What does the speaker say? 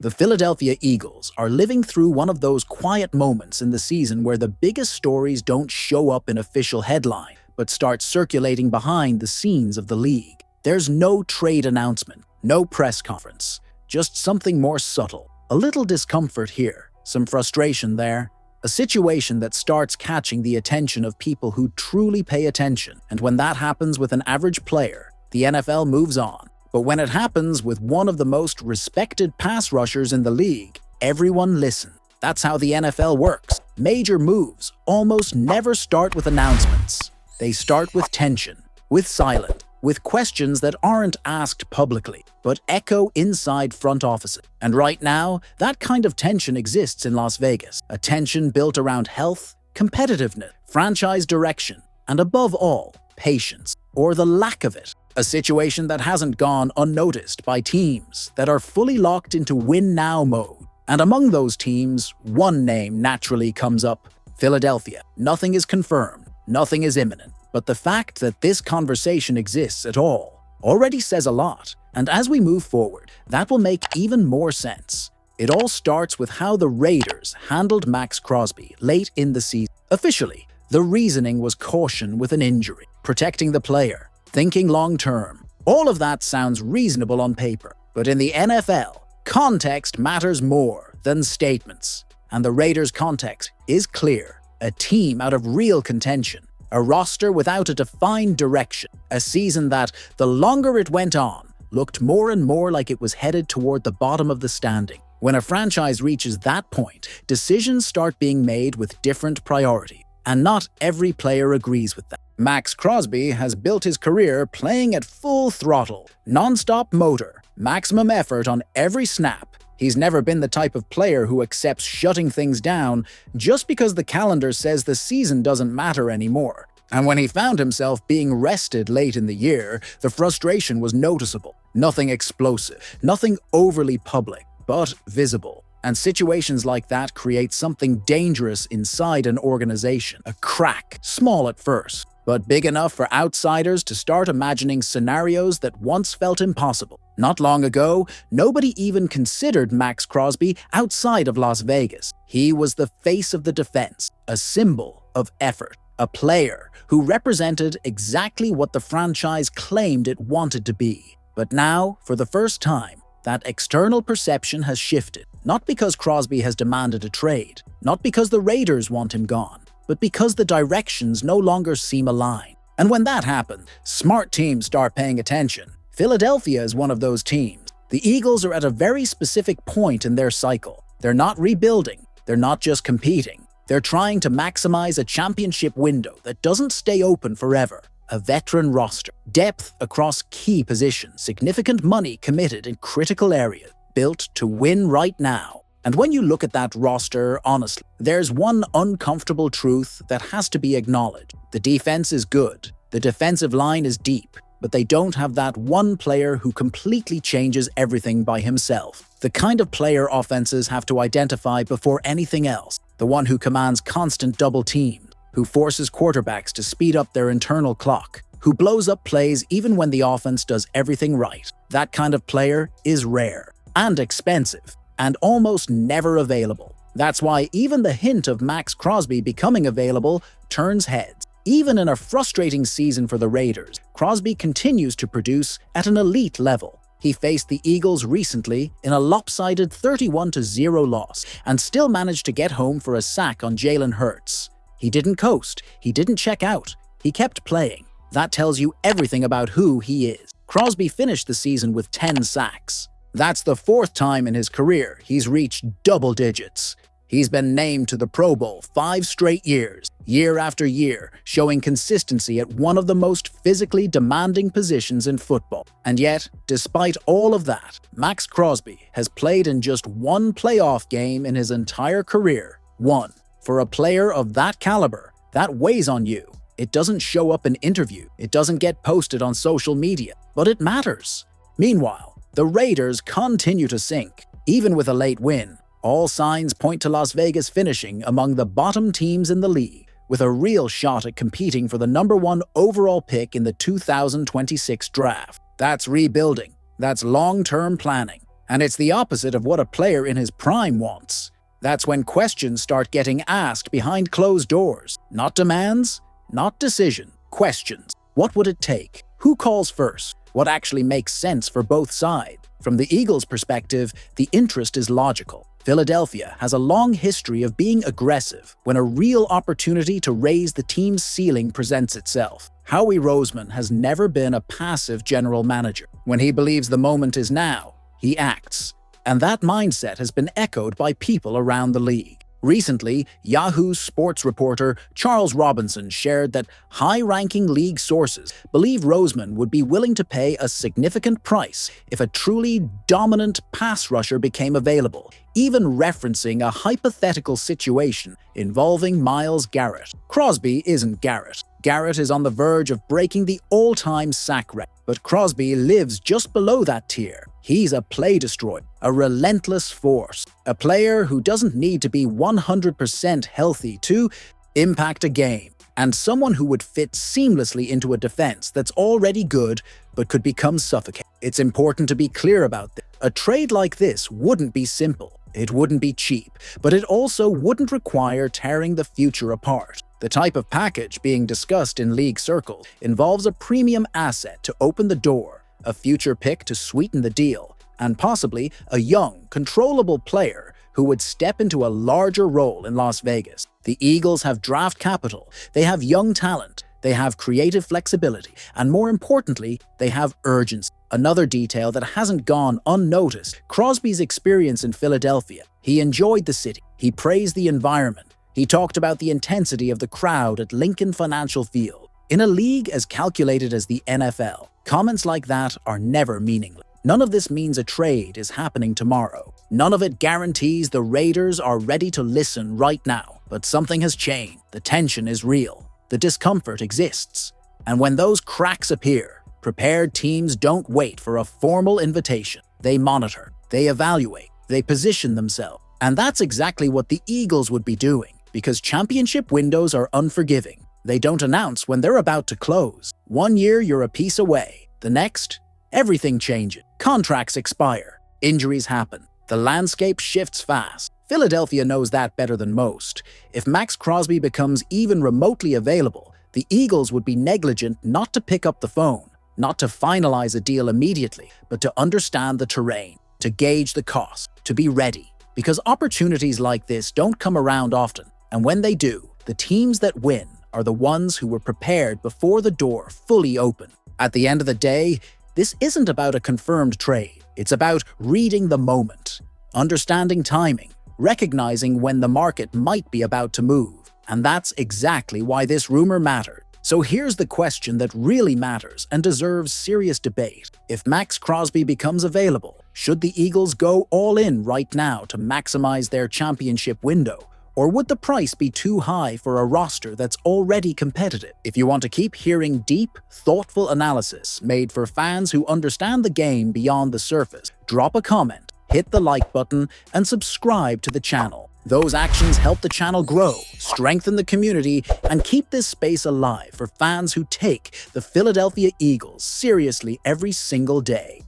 The Philadelphia Eagles are living through one of those quiet moments in the season where the biggest stories don't show up in official headline, but start circulating behind the scenes of the league. There's no trade announcement, no press conference, just something more subtle. A little discomfort here, some frustration there, a situation that starts catching the attention of people who truly pay attention. And when that happens with an average player, the NFL moves on. But when it happens with one of the most respected pass rushers in the league, everyone listens. That's how the NFL works. Major moves almost never start with announcements. They start with tension, with silence, with questions that aren't asked publicly, but echo inside front offices. And right now, that kind of tension exists in Las Vegas. A tension built around health, competitiveness, franchise direction, and above all, patience, or the lack of it. A situation that hasn't gone unnoticed by teams that are fully locked into win-now mode. And among those teams, one name naturally comes up: Philadelphia. Nothing is confirmed, nothing is imminent. But the fact that this conversation exists at all already says a lot. And as we move forward, that will make even more sense. It all starts with how the Raiders handled Max Crosby late in the season. Officially, the reasoning was caution with an injury, protecting the player, thinking long-term. All of that sounds reasonable on paper, but in the NFL, context matters more than statements. And the Raiders' context is clear: a team out of real contention, a roster without a defined direction, a season that, the longer it went on, looked more and more like it was headed toward the bottom of the standing. When a franchise reaches that point, decisions start being made with different priorities, and not every player agrees with that. Max Crosby has built his career playing at full throttle, non-stop motor, maximum effort on every snap. He's never been the type of player who accepts shutting things down just because the calendar says the season doesn't matter anymore. And when he found himself being rested late in the year, the frustration was noticeable. Nothing explosive, nothing overly public, but visible. And situations like that create something dangerous inside an organization. A crack, small at first, but big enough for outsiders to start imagining scenarios that once felt impossible. Not long ago, nobody even considered Max Crosby outside of Las Vegas. He was the face of the defense, a symbol of effort, a player who represented exactly what the franchise claimed it wanted to be. But now, for the first time, that external perception has shifted. Not because Crosby has demanded a trade, not because the Raiders want him gone, but because the directions no longer seem aligned. And when that happens, smart teams start paying attention. Philadelphia is one of those teams. The Eagles are at a very specific point in their cycle. They're not rebuilding, they're not just competing. They're trying to maximize a championship window that doesn't stay open forever. A veteran roster, depth across key positions, significant money committed in critical areas, built to win right now. And when you look at that roster, honestly, there's one uncomfortable truth that has to be acknowledged. The defense is good, the defensive line is deep, but they don't have that one player who completely changes everything by himself. The kind of player offenses have to identify before anything else. The one who commands constant double teams, who forces quarterbacks to speed up their internal clock, who blows up plays even when the offense does everything right. That kind of player is rare and expensive, and almost never available. That's why even the hint of Max Crosby becoming available turns heads. Even in a frustrating season for the Raiders, Crosby continues to produce at an elite level. He faced the Eagles recently in a lopsided 31-0 loss and still managed to get home for a sack on Jalen Hurts. He didn't coast, he didn't check out, he kept playing. That tells you everything about who he is. Crosby finished the season with 10 sacks. That's the fourth time in his career he's reached double digits. He's been named to the Pro Bowl 5 straight years, year after year, showing consistency at one of the most physically demanding positions in football. And yet, despite all of that, Max Crosby has played in just one playoff game in his entire career. One. For a player of that caliber, that weighs on you. It doesn't show up in interview, it doesn't get posted on social media, but it matters. Meanwhile, the Raiders continue to sink. Even with a late win, all signs point to Las Vegas finishing among the bottom teams in the league, with a real shot at competing for the #1 overall pick in the 2026 draft. That's rebuilding, that's long-term planning, And it's the opposite of what a player in his prime wants. That's when questions start getting asked behind closed doors. Not demands, not decision, questions. What would it take? Who calls first? What actually makes sense for both sides? From the Eagles' perspective, the interest is logical. Philadelphia has a long history of being aggressive when a real opportunity to raise the team's ceiling presents itself. Howie Roseman has never been a passive general manager. When he believes the moment is now, he acts. And that mindset has been echoed by people around the league. Recently, Yahoo's sports reporter Charles Robinson shared that high-ranking league sources believe Roseman would be willing to pay a significant price if a truly dominant pass rusher became available, even referencing a hypothetical situation involving Myles Garrett. Crosby isn't Garrett. Garrett is on the verge of breaking the all-time sack record, but Crosby lives just below that tier. He's a play destroyer, a relentless force, a player who doesn't need to be 100% healthy to impact a game, and someone who would fit seamlessly into a defense that's already good but could become suffocating. It's important to be clear about this. A trade like this wouldn't be simple, it wouldn't be cheap, but it also wouldn't require tearing the future apart. The type of package being discussed in league circles involves a premium asset to open the door, a future pick to sweeten the deal, and possibly a young, controllable player who would step into a larger role in Las Vegas. The Eagles have draft capital, they have young talent, they have creative flexibility, and more importantly, they have urgency. Another detail that hasn't gone unnoticed: Crosby's experience in Philadelphia. He enjoyed the city, he praised the environment, he talked about the intensity of the crowd at Lincoln Financial Field. In a league as calculated as the NFL, comments like that are never meaningless. None of this means a trade is happening tomorrow. None of it guarantees the Raiders are ready to listen right now. But something has changed. The tension is real. The discomfort exists. And when those cracks appear, prepared teams don't wait for a formal invitation. They monitor, they evaluate, they position themselves. And that's exactly what the Eagles would be doing, because championship windows are unforgiving. They don't announce when they're about to close. 1 year, you're a piece away. The next, everything changes. Contracts expire. Injuries happen. The landscape shifts fast. Philadelphia knows that better than most. If Max Crosby becomes even remotely available, the Eagles would be negligent not to pick up the phone, not to finalize a deal immediately, but to understand the terrain, to gauge the cost, to be ready. Because opportunities like this don't come around often, and when they do, the teams that win are the ones who were prepared before the door fully opened. At the end of the day, this isn't about a confirmed trade. It's about reading the moment, understanding timing, recognizing when the market might be about to move. And that's exactly why this rumor mattered. So here's the question that really matters and deserves serious debate. If Max Crosby becomes available, should the Eagles go all in right now to maximize their championship window? Or would the price be too high for a roster that's already competitive? If you want to keep hearing deep, thoughtful analysis made for fans who understand the game beyond the surface, drop a comment, hit the like button, and subscribe to the channel. Those actions help the channel grow, strengthen the community, and keep this space alive for fans who take the Philadelphia Eagles seriously every single day.